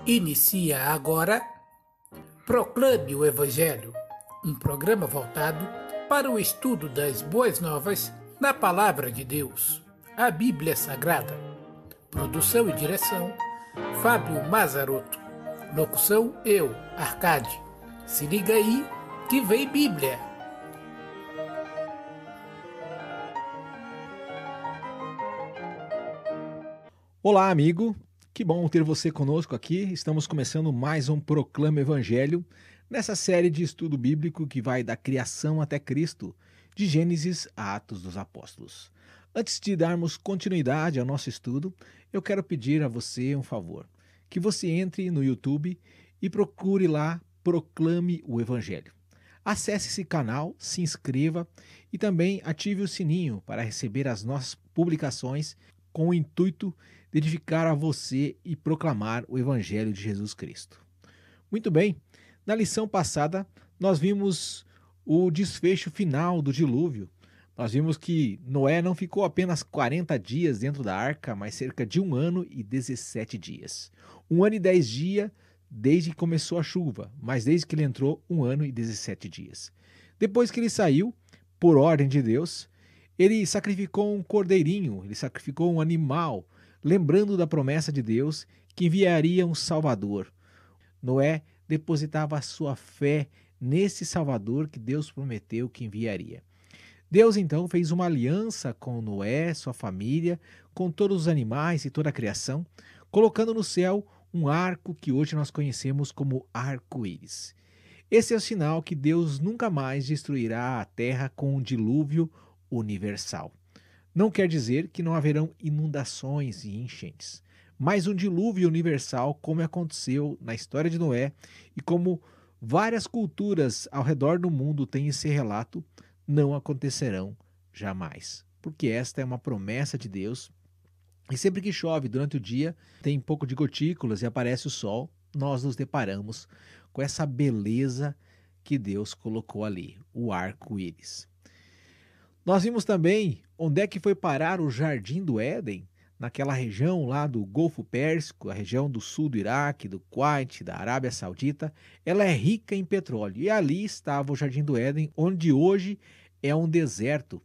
Inicia agora Proclame o Evangelho, um programa voltado para o estudo das boas novas na Palavra de Deus, a Bíblia Sagrada. Produção e direção, Fábio Mazarotto. Locução, eu, Arcade. Se liga aí que vem Bíblia. Olá, amigo. Que bom ter você conosco aqui. Estamos começando mais um Proclama Evangelho, nessa série de estudo bíblico que vai da criação até Cristo, de Gênesis a Atos dos Apóstolos. Antes de darmos continuidade ao nosso estudo, eu quero pedir a você um favor, que você entre no YouTube e procure lá Proclame o Evangelho. Acesse esse canal, se inscreva e também ative o sininho para receber as nossas publicações com o intuito de edificar a você e proclamar o Evangelho de Jesus Cristo. Muito bem, na lição passada nós vimos o desfecho final do dilúvio. Nós vimos que Noé não ficou apenas 40 dias dentro da arca, mas cerca de 1 ano e 17 dias. 1 ano e 10 dias desde que começou a chuva, mas desde que ele entrou, 1 ano e 17 dias. Depois que ele saiu, por ordem de Deus, ele sacrificou um cordeirinho, ele sacrificou um animal, lembrando da promessa de Deus que enviaria um Salvador. Noé depositava a sua fé nesse Salvador que Deus prometeu que enviaria. Deus então fez uma aliança com Noé, sua família, com todos os animais e toda a criação, colocando no céu um arco que hoje nós conhecemos como arco-íris. Esse é o sinal que Deus nunca mais destruirá a terra com um dilúvio universal. Não quer dizer que não haverão inundações e enchentes, mas um dilúvio universal, como aconteceu na história de Noé e como várias culturas ao redor do mundo têm esse relato, não acontecerão jamais, porque esta é uma promessa de Deus. E sempre que chove durante o dia, tem um pouco de gotículas e aparece o sol, nós nos deparamos com essa beleza que Deus colocou ali, o arco-íris. Nós vimos também onde é que foi parar o Jardim do Éden, naquela região lá do Golfo Pérsico, a região do sul do Iraque, do Kuwait, da Arábia Saudita. Ela é rica em petróleo e ali estava o Jardim do Éden, onde hoje é um deserto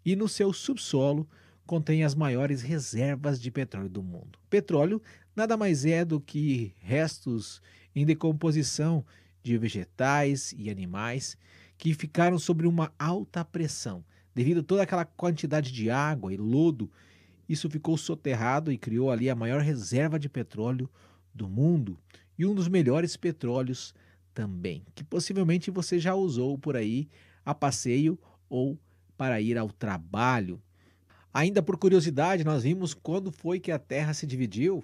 e no seu subsolo contém as maiores reservas de petróleo do mundo. Petróleo nada mais é do que restos em decomposição de vegetais e animais que ficaram sob uma alta pressão. Devido a toda aquela quantidade de água e lodo, isso ficou soterrado e criou ali a maior reserva de petróleo do mundo e um dos melhores petróleos também, que possivelmente você já usou por aí a passeio ou para ir ao trabalho. Ainda por curiosidade, nós vimos quando foi que a Terra se dividiu.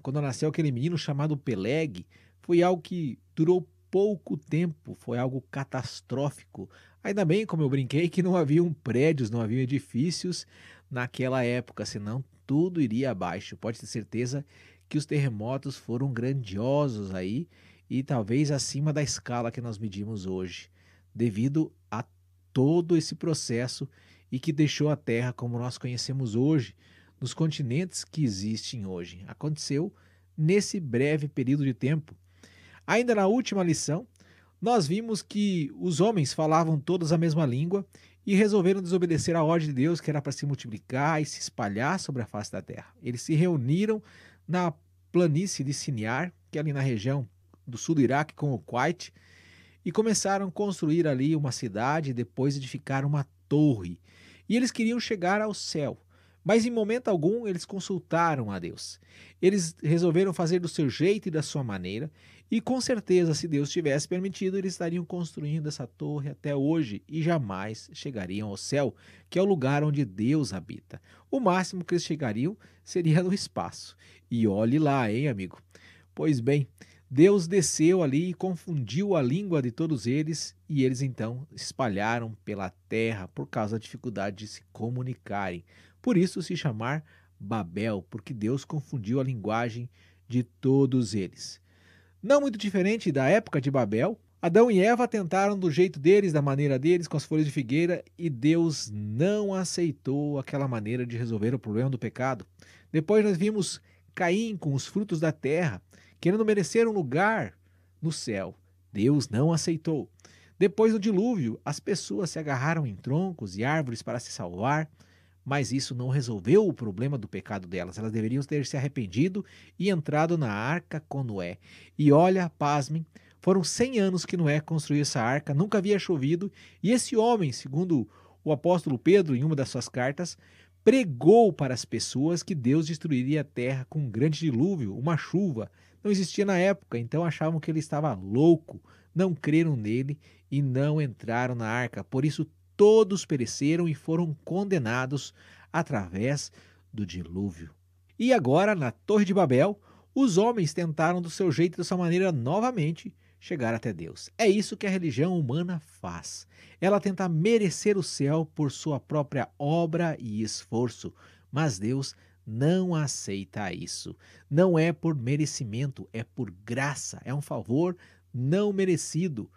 Quando nasceu aquele menino chamado Peleg, foi algo que durou pouco tempo, foi algo catastrófico. Ainda bem, como eu brinquei, que não haviam prédios, não haviam edifícios naquela época, senão tudo iria abaixo. Pode ter certeza que os terremotos foram grandiosos aí e talvez acima da escala que nós medimos hoje, devido a todo esse processo e que deixou a Terra como nós conhecemos hoje, nos continentes que existem hoje. Aconteceu nesse breve período de tempo. Ainda na última lição, nós vimos que os homens falavam todos a mesma língua e resolveram desobedecer à ordem de Deus, que era para se multiplicar e se espalhar sobre a face da terra. Eles se reuniram na planície de Siniar, que é ali na região do sul do Iraque, com o Kuwait, e começaram a construir ali uma cidade e depois edificar uma torre. E eles queriam chegar ao céu, mas em momento algum eles consultaram a Deus. Eles resolveram fazer do seu jeito e da sua maneira, e com certeza, se Deus tivesse permitido, eles estariam construindo essa torre até hoje e jamais chegariam ao céu, que é o lugar onde Deus habita. O máximo que eles chegariam seria no espaço. E olhe lá, hein, amigo? Pois bem, Deus desceu ali e confundiu a língua de todos eles, e eles então se espalharam pela terra por causa da dificuldade de se comunicarem. Por isso se chamar Babel, porque Deus confundiu a linguagem de todos eles. Não muito diferente da época de Babel, Adão e Eva tentaram do jeito deles, da maneira deles, com as folhas de figueira, e Deus não aceitou aquela maneira de resolver o problema do pecado. Depois nós vimos Caim com os frutos da terra, querendo merecer um lugar no céu. Deus não aceitou. Depois do dilúvio, as pessoas se agarraram em troncos e árvores para se salvar, mas isso não resolveu o problema do pecado delas. Elas deveriam ter se arrependido e entrado na arca com Noé. E olha, pasmem, foram 100 anos que Noé construiu essa arca, nunca havia chovido, e esse homem, segundo o apóstolo Pedro, em uma das suas cartas, pregou para as pessoas que Deus destruiria a terra com um grande dilúvio, uma chuva. Não existia na época, então achavam que ele estava louco, não creram nele e não entraram na arca. Por isso todos pereceram e foram condenados através do dilúvio. E agora, na Torre de Babel, os homens tentaram do seu jeito e da sua maneira novamente chegar até Deus. É isso que a religião humana faz. Ela tenta merecer o céu por sua própria obra e esforço, mas Deus não aceita isso. Não é por merecimento, é por graça, é um favor não merecido.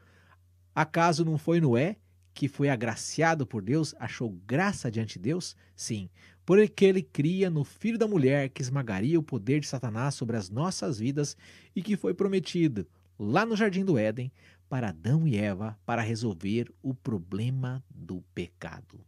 Acaso não foi Noé que foi agraciado por Deus, achou graça diante de Deus? Sim, porque ele cria no Filho da Mulher que esmagaria o poder de Satanás sobre as nossas vidas e que foi prometido lá no Jardim do Éden para Adão e Eva para resolver o problema do pecado.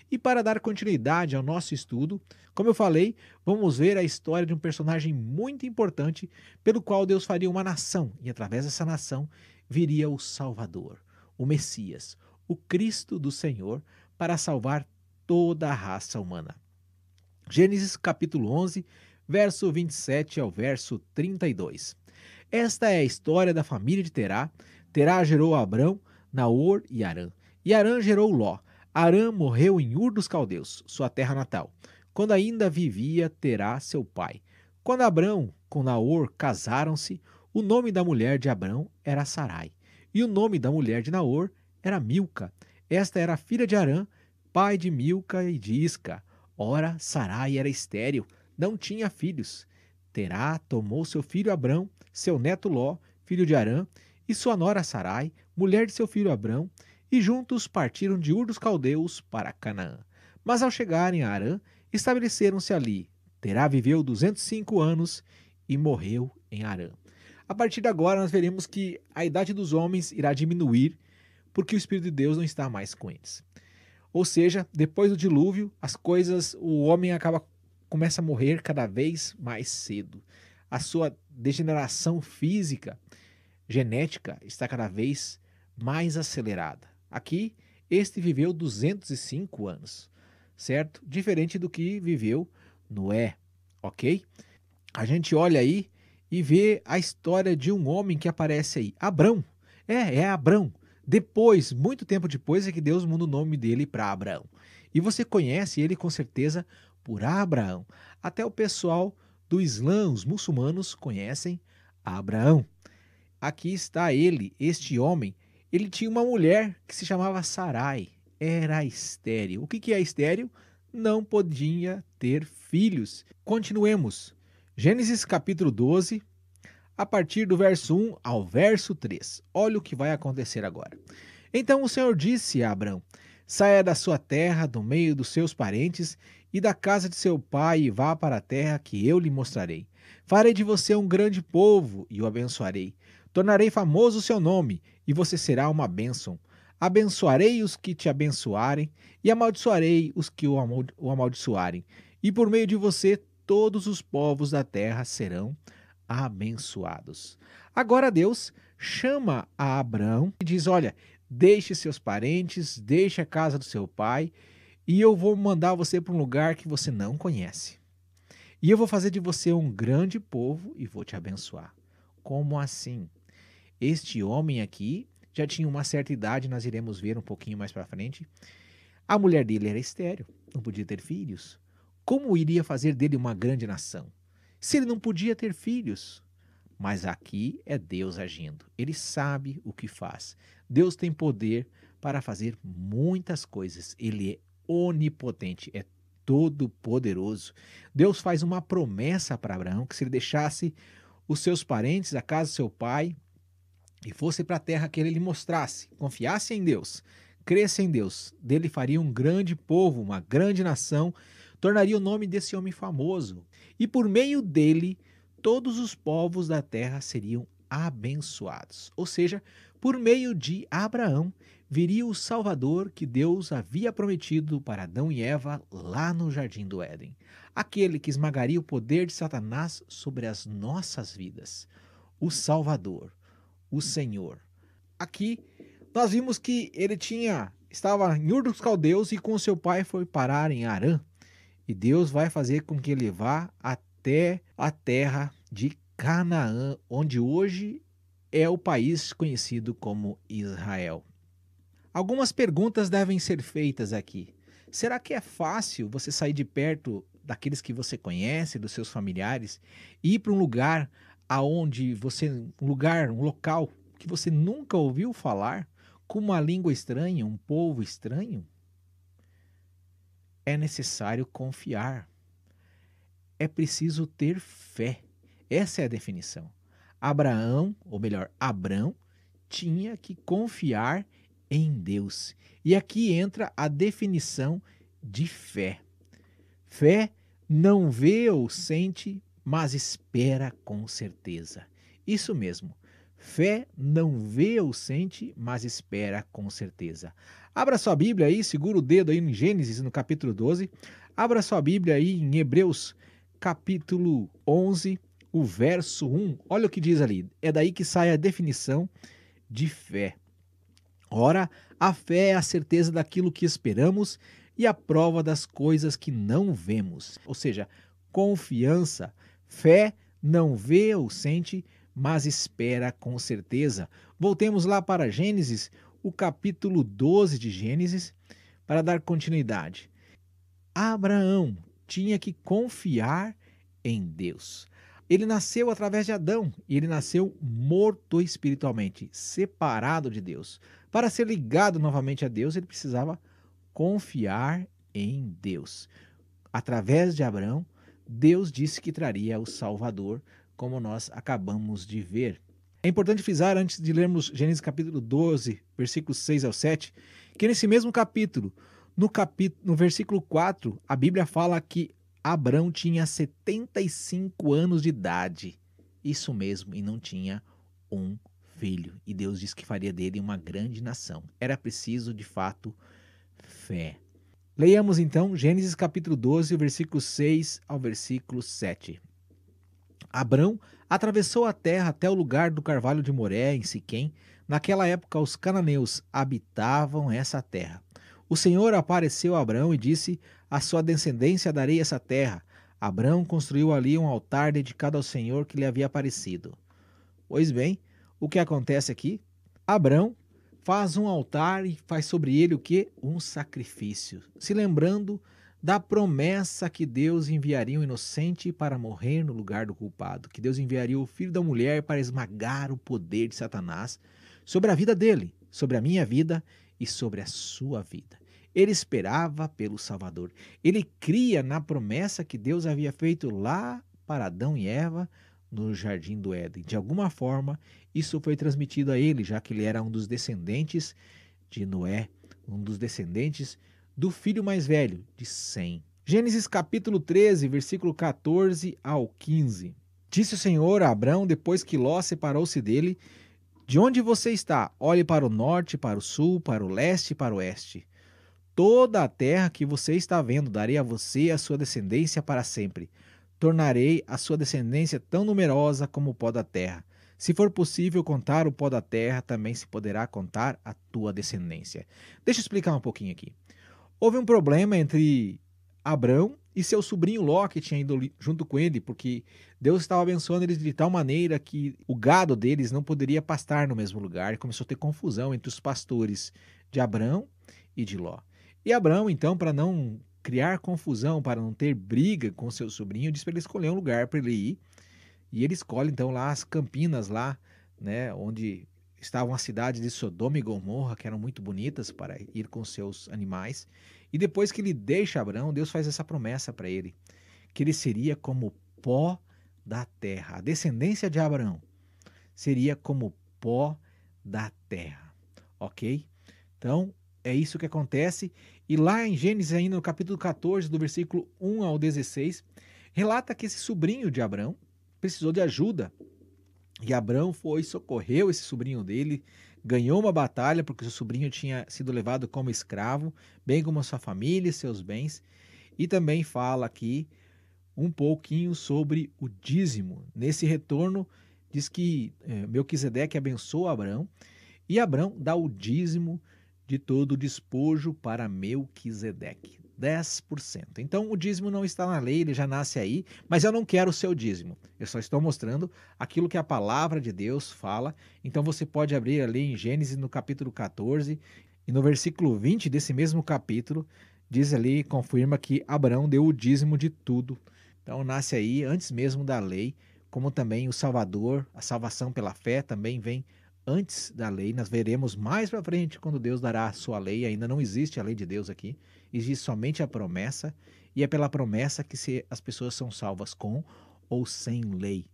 E para dar continuidade ao nosso estudo, como eu falei, vamos ver a história de um personagem muito importante pelo qual Deus faria uma nação e através dessa nação viria o Salvador, o Messias, o Cristo do Senhor para salvar toda a raça humana. Gênesis capítulo 11, verso 27 ao verso 32. Esta é a história da família de Terá. Terá gerou Abrão, Naor e Harã. E Harã gerou Ló. Harã morreu em Ur dos Caldeus, sua terra natal, quando ainda vivia Terá, seu pai. Quando Abrão com Naor casaram-se, o nome da mulher de Abrão era Sarai, e o nome da mulher de Naor era Milca. Esta era filha de Harã, pai de Milca e de Isca. Ora, Sarai era estéril, não tinha filhos. Terá tomou seu filho Abrão, seu neto Ló, filho de Harã, e sua nora Sarai, mulher de seu filho Abrão, e juntos partiram de Ur dos Caldeus para Canaã. Mas ao chegarem a Harã, estabeleceram-se ali. Terá viveu 205 anos e morreu em Harã. A partir de agora nós veremos que a idade dos homens irá diminuir, porque o Espírito de Deus não está mais com eles. Ou seja, depois do dilúvio, o homem começa a morrer cada vez mais cedo. A sua degeneração física, genética, está cada vez mais acelerada. Aqui, este viveu 205 anos, certo? Diferente do que viveu Noé, ok? A gente olha aí e vê a história de um homem que aparece aí, Abrão. É Abrão. Depois, muito tempo depois, é que Deus muda o nome dele para Abraão. E você conhece ele com certeza por Abraão. Até o pessoal do Islã, os muçulmanos, conhecem Abraão. Aqui está ele, este homem. Ele tinha uma mulher que se chamava Sarai. Era estéril. O que é estéril? Não podia ter filhos. Continuemos. Gênesis capítulo 12, a partir do verso 1 ao verso 3. Olha o que vai acontecer agora. Então o Senhor disse a Abrão: saia da sua terra, do meio dos seus parentes e da casa de seu pai, e vá para a terra que eu lhe mostrarei. Farei de você um grande povo e o abençoarei. Tornarei famoso o seu nome, e você será uma bênção. Abençoarei os que te abençoarem, e amaldiçoarei os que o amaldiçoarem. E por meio de você, todos os povos da terra serão abençoados. Agora Deus chama a Abrão e diz: olha, deixe seus parentes, deixe a casa do seu pai, e eu vou mandar você para um lugar que você não conhece. E eu vou fazer de você um grande povo e vou te abençoar. Como assim? Este homem aqui já tinha uma certa idade, nós iremos ver um pouquinho mais para frente. A mulher dele era estéril, não podia ter filhos. Como iria fazer dele uma grande nação? Se ele não podia ter filhos? Mas aqui é Deus agindo. Ele sabe o que faz. Deus tem poder para fazer muitas coisas. Ele é onipotente, é todo-poderoso. Deus faz uma promessa para Abraão que se ele deixasse os seus parentes, a casa do seu pai, e fosse para a terra que ele lhe mostrasse, confiasse em Deus, cresce em Deus, dele faria um grande povo, uma grande nação, tornaria o nome desse homem famoso. E por meio dele, todos os povos da terra seriam abençoados. Ou seja, por meio de Abraão, viria o Salvador que Deus havia prometido para Adão e Eva lá no Jardim do Éden. Aquele que esmagaria o poder de Satanás sobre as nossas vidas. O Salvador, o Senhor. Aqui nós vimos que ele estava em Ur dos Caldeus e com seu pai foi parar em Harã. E Deus vai fazer com que ele vá até a terra de Canaã, onde hoje é o país conhecido como Israel. Algumas perguntas devem ser feitas aqui. Será que é fácil você sair de perto daqueles que você conhece, dos seus familiares, e ir para um lugar um local que você nunca ouviu falar, com uma língua estranha, um povo estranho? É necessário confiar. É preciso ter fé. Essa é a definição. Abrão, tinha que confiar em Deus. E aqui entra a definição de fé. Fé não vê ou sente, mas espera com certeza. Isso mesmo. Fé não vê ou sente, mas espera com certeza. Abra sua Bíblia aí, segura o dedo aí em Gênesis, no capítulo 12. Abra sua Bíblia aí em Hebreus, capítulo 11, o verso 1. Olha o que diz ali. É daí que sai a definição de fé. Ora, a fé é a certeza daquilo que esperamos e a prova das coisas que não vemos. Ou seja, confiança. Fé não vê ou sente, mas espera com certeza. Voltemos lá para Gênesis, o capítulo 12 de Gênesis, para dar continuidade. Abraão tinha que confiar em Deus. Ele nasceu através de Adão e ele nasceu morto espiritualmente, separado de Deus. Para ser ligado novamente a Deus, ele precisava confiar em Deus. Através de Abraão, Deus disse que traria o Salvador, como nós acabamos de ver. É importante frisar, antes de lermos Gênesis capítulo 12, versículos 6 ao 7, que nesse mesmo capítulo, no versículo 4, a Bíblia fala que Abrão tinha 75 anos de idade. Isso mesmo, e não tinha um filho. E Deus disse que faria dele uma grande nação. Era preciso, de fato, fé. Leiamos então Gênesis capítulo 12, versículo 6 ao versículo 7. Abrão atravessou a terra até o lugar do carvalho de Moré, em Siquém. Naquela época, os cananeus habitavam essa terra. O Senhor apareceu a Abrão e disse: à sua descendência darei essa terra. Abrão construiu ali um altar dedicado ao Senhor que lhe havia aparecido. Pois bem, o que acontece aqui? Abrão faz um altar e faz sobre ele o quê? Um sacrifício, se lembrando da promessa que Deus enviaria um inocente para morrer no lugar do culpado, que Deus enviaria o filho da mulher para esmagar o poder de Satanás sobre a vida dele, sobre a minha vida e sobre a sua vida. Ele esperava pelo Salvador. Ele cria na promessa que Deus havia feito lá para Adão e Eva no Jardim do Éden. De alguma forma, isso foi transmitido a ele, já que ele era um dos descendentes de Noé, um dos descendentes do filho mais velho, de Sem. Gênesis capítulo 13, versículo 14 ao 15. Disse o Senhor a Abrão, depois que Ló separou-se dele: de onde você está? Olhe para o norte, para o sul, para o leste e para o oeste. Toda a terra que você está vendo darei a você e a sua descendência para sempre. Tornarei a sua descendência tão numerosa como o pó da terra. Se for possível contar o pó da terra, também se poderá contar a tua descendência. Deixa eu explicar um pouquinho aqui. Houve um problema entre Abrão e seu sobrinho Ló, que tinha ido junto com ele, porque Deus estava abençoando eles de tal maneira que o gado deles não poderia pastar no mesmo lugar. E começou a ter confusão entre os pastores de Abrão e de Ló. E Abrão, então, para não criar confusão, para não ter briga com seu sobrinho, disse para ele escolher um lugar para ele ir. E ele escolhe, então, lá as campinas, lá, né, onde estavam as cidades de Sodoma e Gomorra, que eram muito bonitas para ir com seus animais. E depois que ele deixa Abrão, Deus faz essa promessa para ele, que ele seria como pó da terra. A descendência de Abrão seria como pó da terra, ok? Então, é isso que acontece. E lá em Gênesis, ainda no capítulo 14, do versículo 1 ao 16, relata que esse sobrinho de Abrão, precisou de ajuda. E Abrão foi, socorreu esse sobrinho dele, ganhou uma batalha porque seu sobrinho tinha sido levado como escravo, bem como a sua família e seus bens. E também fala aqui um pouquinho sobre o dízimo. Nesse retorno, diz que Melquisedeque abençoa Abrão e Abrão dá o dízimo de todo o despojo para Melquisedeque, 10%. Então o dízimo não está na lei, ele já nasce aí, mas eu não quero o seu dízimo. Eu só estou mostrando aquilo que a palavra de Deus fala. Então você pode abrir ali em Gênesis no capítulo 14 e no versículo 20 desse mesmo capítulo, diz ali, confirma que Abrão deu o dízimo de tudo. Então nasce aí antes mesmo da lei, como também o Salvador, a salvação pela fé também vem antes da lei. Nós veremos mais para frente quando Deus dará a sua lei. Ainda não existe a lei de Deus aqui, existe somente a promessa, e é pela promessa que as pessoas são salvas com ou sem lei,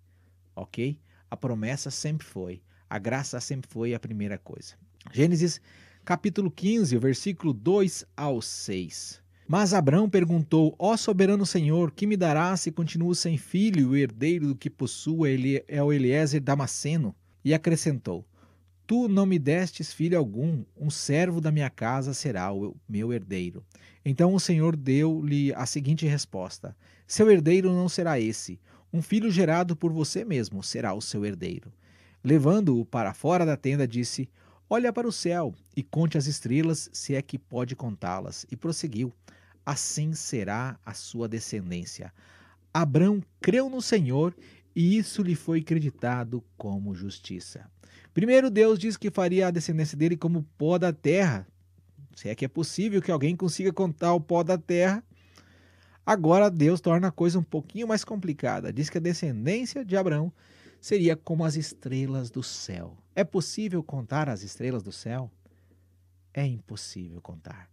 ok? A promessa sempre foi, a graça sempre foi a primeira coisa. Gênesis capítulo 15, versículo 2 ao 6. Mas Abrão perguntou: ó soberano Senhor, que me darás se continuo sem filho e o herdeiro do que possuo é o Eliezer Damasceno? E acrescentou: tu não me destes filho algum, um servo da minha casa será o meu herdeiro. Então o Senhor deu-lhe a seguinte resposta: seu herdeiro não será esse, um filho gerado por você mesmo será o seu herdeiro. Levando-o para fora da tenda, disse: olha para o céu e conte as estrelas, se é que pode contá-las. E prosseguiu: assim será a sua descendência. Abrão creu no Senhor e isso lhe foi creditado como justiça. Primeiro, Deus diz que faria a descendência dele como pó da terra. Se é que é possível que alguém consiga contar o pó da terra. Agora Deus torna a coisa um pouquinho mais complicada. Diz que a descendência de Abrão seria como as estrelas do céu. É possível contar as estrelas do céu? É impossível contar.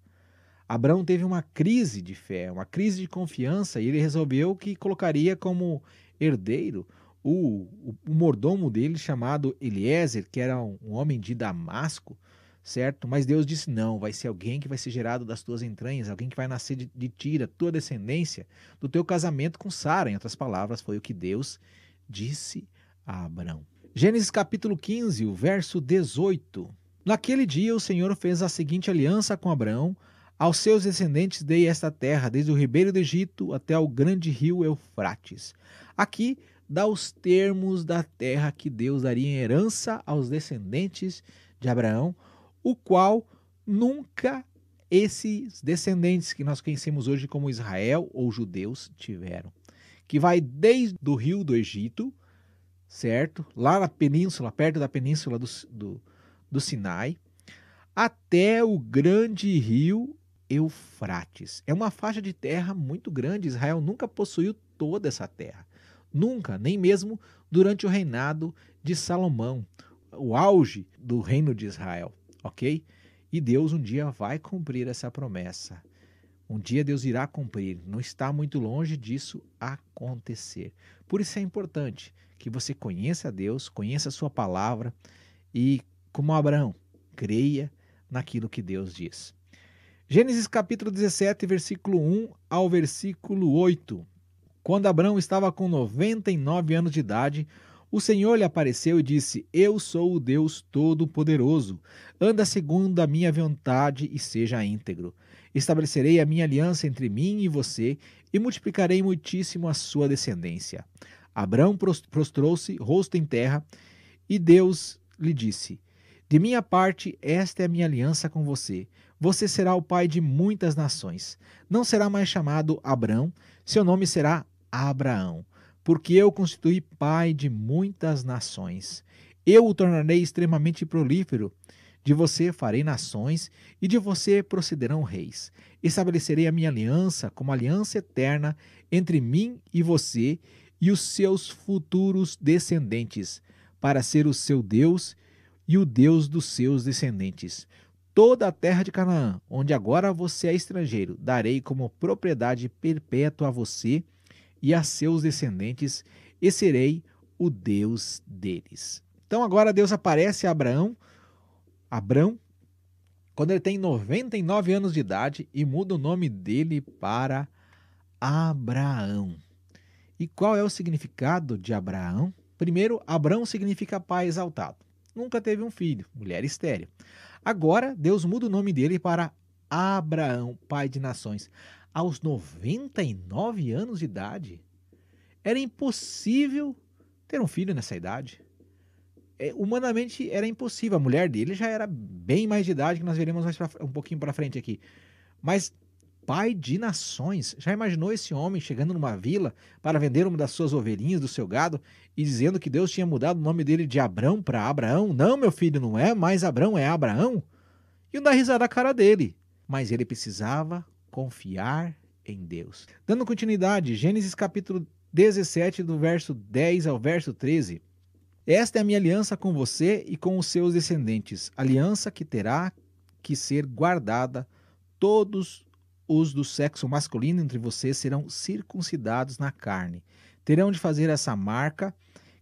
Abrão teve uma crise de fé, uma crise de confiança, e ele resolveu que colocaria como herdeiro o mordomo dele chamado Eliezer, que era um homem de Damasco, certo? Mas Deus disse: não, vai ser alguém que vai ser gerado das tuas entranhas, alguém que vai nascer de ti, da tua descendência, do teu casamento com Sara. Em outras palavras, foi o que Deus disse a Abrão. Gênesis capítulo 15, o verso 18. Naquele dia o Senhor fez a seguinte aliança com Abrão: aos seus descendentes dei esta terra, desde o ribeiro do Egito até o grande rio Eufrates. Aqui dá os termos da terra que Deus daria em herança aos descendentes de Abraão, o qual nunca esses descendentes que nós conhecemos hoje como Israel ou judeus tiveram. Que vai desde o rio do Egito, certo? Lá na península, perto da península do Sinai, até o grande rio Eufrates. É uma faixa de terra muito grande. Israel nunca possuiu toda essa terra. Nunca, nem mesmo durante o reinado de Salomão, o auge do reino de Israel, ok? E Deus um dia vai cumprir essa promessa. Um dia Deus irá cumprir. Não está muito longe disso acontecer. Por isso é importante que você conheça a Deus, conheça a sua palavra e, como Abraão, creia naquilo que Deus diz. Gênesis capítulo 17, versículo 1 ao versículo 8. Quando Abrão estava com 99 anos de idade, o Senhor lhe apareceu e disse: eu sou o Deus Todo-Poderoso. Anda segundo a minha vontade e seja íntegro. Estabelecerei a minha aliança entre mim e você e multiplicarei muitíssimo a sua descendência. Abrão prostrou-se, rosto em terra, e Deus lhe disse: de minha parte, esta é a minha aliança com você. Você será o pai de muitas nações. Não será mais chamado Abrão, seu nome será Abraão, porque eu o constituí pai de muitas nações. Eu o tornarei extremamente prolífero. De você farei nações, e de você procederão reis. Estabelecerei a minha aliança como aliança eterna entre mim e você e os seus futuros descendentes, para ser o seu Deus e o Deus dos seus descendentes. Toda a terra de Canaã, onde agora você é estrangeiro, darei como propriedade perpétua a você e a seus descendentes, e serei o Deus deles. Então agora Deus aparece a Abrão, quando ele tem 99 anos de idade, e muda o nome dele para Abraão. E qual é o significado de Abraão? Primeiro, Abrão significa pai exaltado. Nunca teve um filho, mulher estéril. Agora, Deus muda o nome dele para Abraão, pai de nações. Aos 99 anos de idade, era impossível ter um filho nessa idade. Humanamente era impossível. A mulher dele já era bem mais de idade, que nós veremos um pouquinho para frente aqui. Mas pai de nações, já imaginou esse homem chegando numa vila para vender uma das suas ovelhinhas, do seu gado, e dizendo que Deus tinha mudado o nome dele de Abrão para Abraão? Não, meu filho, não é mais Abrão, é Abraão. E dar risada na cara dele. Mas ele precisava confiar em Deus. Dando continuidade, Gênesis capítulo 17, do verso 10 ao verso 13. Esta é a minha aliança com você e com os seus descendentes, aliança que terá que ser guardada. Todos os do sexo masculino entre vocês serão circuncidados na carne. Terão de fazer essa marca,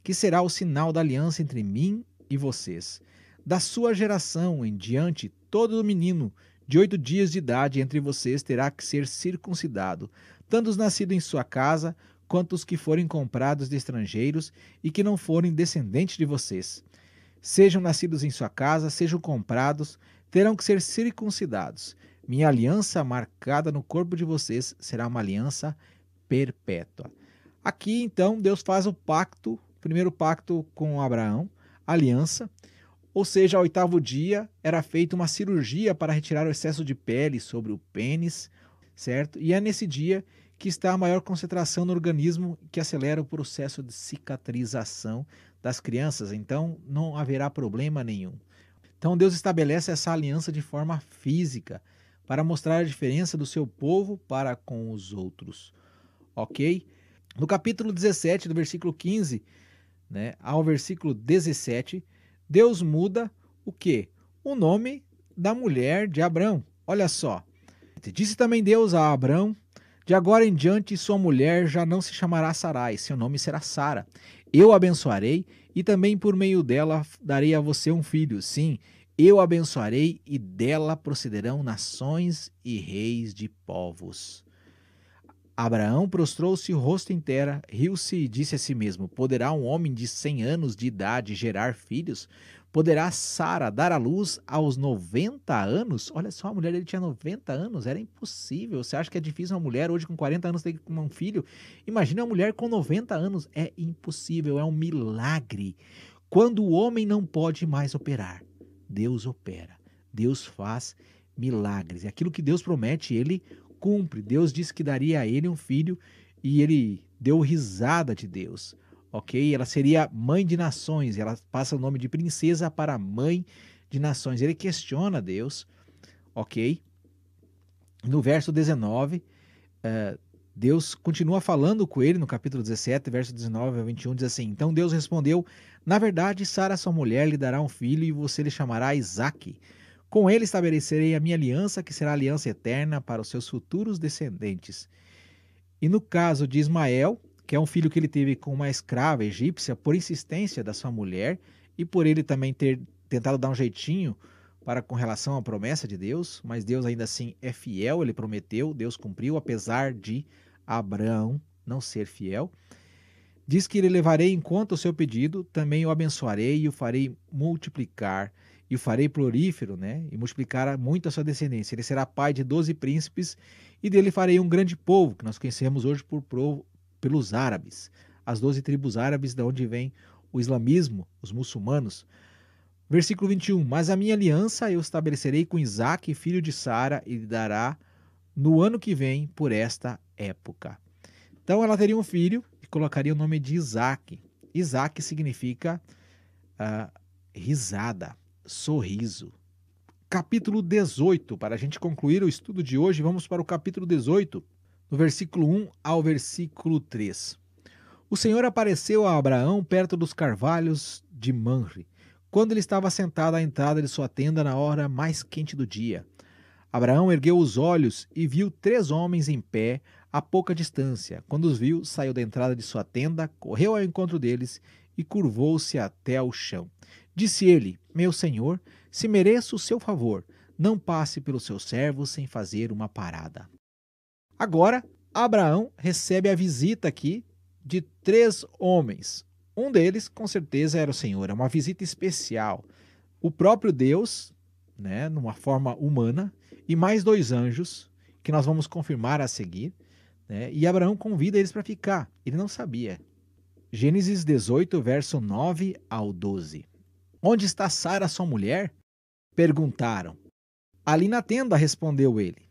que será o sinal da aliança entre mim e vocês. Da sua geração em diante, todo menino de 8 dias de idade entre vocês terá que ser circuncidado, tanto os nascidos em sua casa, quanto os que forem comprados de estrangeiros e que não forem descendentes de vocês. Sejam nascidos em sua casa, sejam comprados, terão que ser circuncidados. Minha aliança marcada no corpo de vocês será uma aliança perpétua. Aqui, então, Deus faz o pacto, o primeiro pacto com Abraão, aliança, ou seja, ao 8º dia era feita uma cirurgia para retirar o excesso de pele sobre o pênis, certo? E é nesse dia que está a maior concentração no organismo, que acelera o processo de cicatrização das crianças, então não haverá problema nenhum. Então Deus estabelece essa aliança de forma física, para mostrar a diferença do seu povo para com os outros. Ok? No capítulo 17, do versículo 15, ao versículo 17, Deus muda o quê? O nome da mulher de Abrão. Olha só. Disse também Deus a Abrão: de agora em diante sua mulher já não se chamará Sarai, seu nome será Sara. Eu a abençoarei e também por meio dela darei a você um filho. Sim, eu a abençoarei e dela procederão nações e reis de povos. Abraão prostrou-se o rosto em terra, riu-se e disse a si mesmo: poderá um homem de 100 anos de idade gerar filhos? Poderá Sara dar à luz aos 90 anos? Olha só, a mulher dele tinha 90 anos, era impossível. Você acha que é difícil uma mulher hoje com 40 anos ter um filho? Imagina uma mulher com 90 anos, é impossível, é um milagre. Quando o homem não pode mais operar, Deus opera, Deus faz milagres. E aquilo que Deus promete, Ele cumpre. Deus disse que daria a ele um filho e ele deu risada de Deus. Ok? Ela seria mãe de nações. Ela passa o nome de princesa para mãe de nações. Ele questiona Deus. Ok? No verso 19, Deus continua falando com ele no capítulo 17, verso 19 a 21, diz assim: então Deus respondeu: na verdade, Sara, sua mulher, lhe dará um filho e você lhe chamará Isaque. Com ele estabelecerei a minha aliança, que será aliança eterna para os seus futuros descendentes. E no caso de Ismael, que é um filho que ele teve com uma escrava egípcia, por insistência da sua mulher e por ele também ter tentado dar um jeitinho com relação à promessa de Deus, mas Deus ainda assim é fiel, ele prometeu, Deus cumpriu, apesar de Abraão não ser fiel. Diz que ele levarei em conta o seu pedido, também o abençoarei e o farei multiplicar, e o farei florífero, e multiplicar muito a sua descendência. Ele será pai de 12 príncipes, e dele farei um grande povo, que nós conhecemos hoje pelos árabes, as 12 tribos árabes, de onde vem o islamismo, os muçulmanos. Versículo 21, mas a minha aliança eu estabelecerei com Isaque, filho de Sara, e lhe dará no ano que vem, por esta época. Então ela teria um filho e colocaria o nome de Isaque. Isaque significa risada, sorriso. Capítulo 18, para a gente concluir o estudo de hoje, vamos para o capítulo 18, do versículo 1 ao versículo 3. O Senhor apareceu a Abraão perto dos carvalhos de Manre, quando ele estava sentado à entrada de sua tenda na hora mais quente do dia. Abraão ergueu os olhos e viu 3 homens em pé a pouca distância. Quando os viu, saiu da entrada de sua tenda, correu ao encontro deles e curvou-se até ao chão. Disse ele: meu senhor, se mereço o seu favor, não passe pelo seu servo sem fazer uma parada. Agora, Abraão recebe a visita aqui de 3 homens. Um deles, com certeza, era o Senhor. É uma visita especial. O próprio Deus, né, numa forma humana, e mais 2 anjos, que nós vamos confirmar a seguir, né, e Abraão convida eles para ficar. Ele não sabia. Gênesis 18, verso 9 ao 12. Onde está Sara, sua mulher? Perguntaram. Ali na tenda, respondeu ele.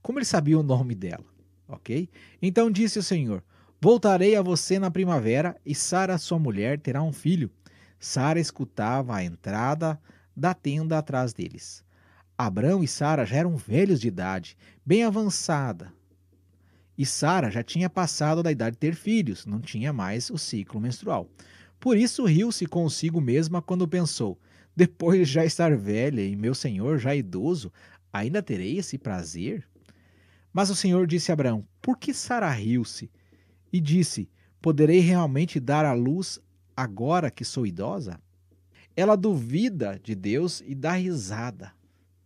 Como ele sabia o nome dela? Ok? Então disse o Senhor: voltarei a você na primavera, e Sara, sua mulher, terá um filho. Sara escutava a entrada da tenda atrás deles. Abrão e Sara já eram velhos de idade, bem avançada. E Sara já tinha passado da idade de ter filhos, não tinha mais o ciclo menstrual. Por isso riu-se consigo mesma quando pensou: depois de já estar velha e meu senhor já idoso, ainda terei esse prazer? Mas o Senhor disse a Abraão: por que Sara riu-se? E disse: poderei realmente dar à luz agora que sou idosa? Ela duvida de Deus e dá risada,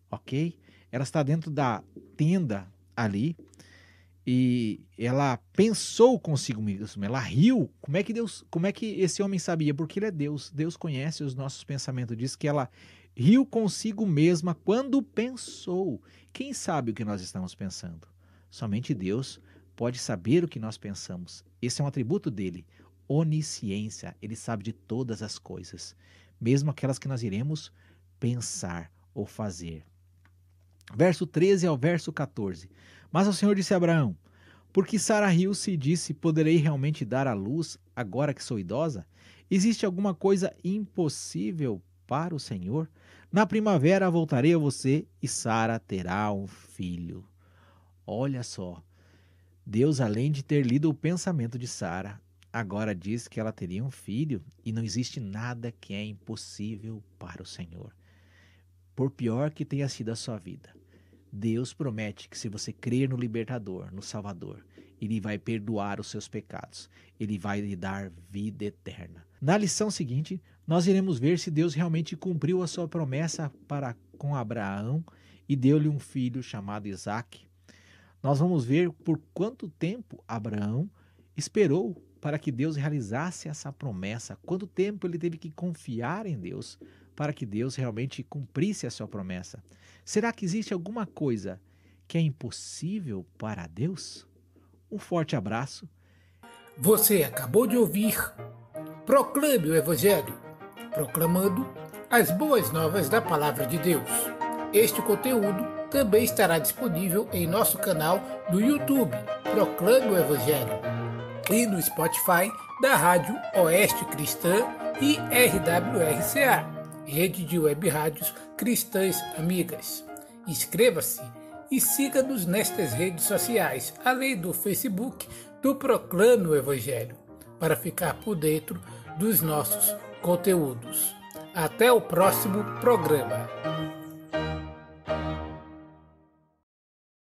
ok? Ela está dentro da tenda ali e ela pensou consigo mesma, ela riu. Como é que esse homem sabia? Porque ele é Deus. Deus conhece os nossos pensamentos. Diz que ela riu consigo mesma quando pensou. Quem sabe o que nós estamos pensando? Somente Deus pode saber o que nós pensamos. Esse é um atributo dele, onisciência. Ele sabe de todas as coisas, mesmo aquelas que nós iremos pensar ou fazer. Verso 13 ao verso 14. Mas o Senhor disse a Abraão: porque Sara riu-se e disse: poderei realmente dar à luz agora que sou idosa? Existe alguma coisa impossível para o Senhor? Na primavera voltarei a você e Sara terá um filho. Olha só, Deus, além de ter lido o pensamento de Sara, agora diz que ela teria um filho e não existe nada que é impossível para o Senhor. Por pior que tenha sido a sua vida, Deus promete que se você crer no Libertador, no Salvador, Ele vai perdoar os seus pecados. Ele vai lhe dar vida eterna. Na lição seguinte, nós iremos ver se Deus realmente cumpriu a sua promessa para com Abraão e deu-lhe um filho chamado Isaque. Nós vamos ver por quanto tempo Abraão esperou para que Deus realizasse essa promessa. Quanto tempo ele teve que confiar em Deus para que Deus realmente cumprisse a sua promessa. Será que existe alguma coisa que é impossível para Deus? Um forte abraço. Você acabou de ouvir Proclame o Evangelho, proclamando as boas novas da Palavra de Deus. Este conteúdo também estará disponível em nosso canal do YouTube, Proclame o Evangelho, e no Spotify da Rádio Oeste Cristã e RWRCA, Rede de Web Rádios Cristãs Amigas. Inscreva-se e siga-nos nestas redes sociais, além do Facebook do Proclame o Evangelho, para ficar por dentro dos nossos conteúdos. Até o próximo programa.